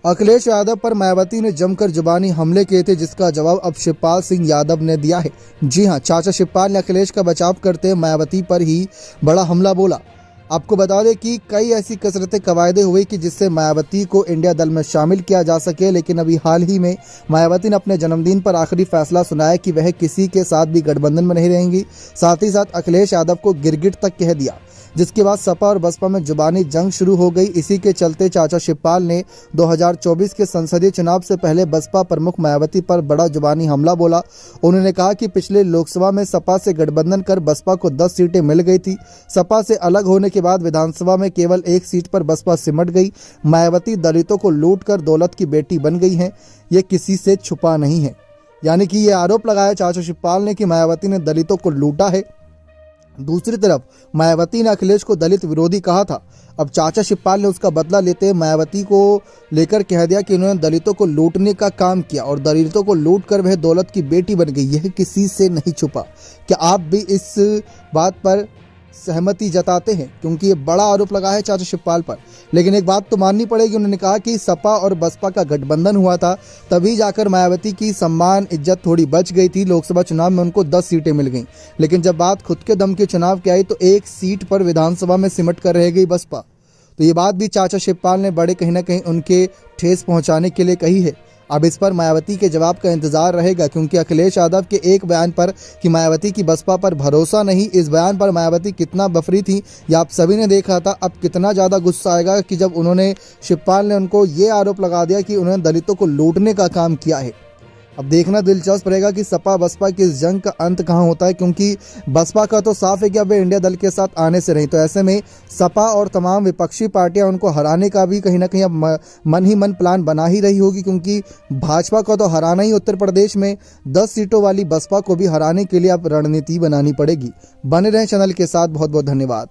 अखिलेश यादव पर मायावती ने जमकर जुबानी हमले किए थे, जिसका जवाब अब शिवपाल सिंह यादव ने दिया है। जी हां, चाचा शिवपाल ने अखिलेश का बचाव करते हुए मायावती पर ही बड़ा हमला बोला। आपको बता दें कि कई ऐसी कसरतें कवायदे हुई कि जिससे मायावती को इंडिया दल में शामिल किया जा सके, लेकिन अभी हाल ही में मायावती ने अपने जन्मदिन पर आखिरी फैसला सुनाया कि वह किसी के साथ भी गठबंधन में नहीं रहेंगी। साथ ही साथ अखिलेश यादव को गिरगिट तक कह दिया, जिसके बाद सपा और बसपा में जुबानी जंग शुरू हो गई। इसी के चलते चाचा शिवपाल ने 2024 के संसदीय चुनाव से पहले बसपा प्रमुख मायावती पर बड़ा जुबानी हमला बोला। उन्होंने कहा कि पिछले लोकसभा में सपा से गठबंधन कर बसपा को 10 सीटें मिल गई थी। सपा से अलग होने के बाद विधानसभा में केवल 1 सीट पर बसपा सिमट गई। मायावती दलितों को लूट कर दौलत की बेटी बन गई हैं, ये किसी से छुपा नहीं है। यानी कि ये आरोप लगाया चाचा शिवपाल ने कि मायावती ने दलितों को लूटा है। दूसरी तरफ मायावती ने अखिलेश को दलित विरोधी कहा था। अब चाचा शिवपाल ने उसका बदला लेते हुए मायावती को लेकर कह दिया कि उन्होंने दलितों को लूटने का काम किया और दलितों को लूट कर वह दौलत की बेटी बन गई। यह किसी से नहीं छुपा। क्या आप भी इस बात पर सहमति जताते हैं? क्योंकि ये बड़ा आरोप लगा है चाचा शिवपाल पर। लेकिन एक बात तो माननी पड़ेगी, उन्होंने कहा कि सपा और बसपा का गठबंधन हुआ था, तभी जाकर मायावती की सम्मान इज्जत थोड़ी बच गई थी। लोकसभा चुनाव में उनको 10 सीटें मिल गईं, लेकिन जब बात खुद के दम के चुनाव की आई तो 1 सीट पर विधानसभा में सिमट कर रह गई बसपा। तो ये बात भी चाचा शिवपाल ने बड़े कहीं ना कहीं उनके ठेस पहुंचाने के लिए कही है। अब इस पर मायावती के जवाब का इंतजार रहेगा, क्योंकि अखिलेश यादव के एक बयान पर कि मायावती की बसपा पर भरोसा नहीं, इस बयान पर मायावती कितना बफरी थी यह आप सभी ने देखा था। अब कितना ज़्यादा गुस्सा आएगा कि जब उन्होंने शिवपाल ने उनको ये आरोप लगा दिया कि उन्होंने दलितों को लूटने का काम किया है। अब देखना दिलचस्प रहेगा कि सपा बसपा की इस जंग का अंत कहां होता है, क्योंकि बसपा का तो साफ है कि अब वे इंडिया दल के साथ आने से रही। तो ऐसे में सपा और तमाम विपक्षी पार्टियां उनको हराने का भी कहीं ना कहीं अब मन ही मन प्लान बना ही रही होगी, क्योंकि भाजपा को तो हराना ही उत्तर प्रदेश में 10 सीटों वाली बसपा को भी हराने के लिए अब रणनीति बनानी पड़ेगी। बने रहें चैनल के साथ। बहुत बहुत धन्यवाद।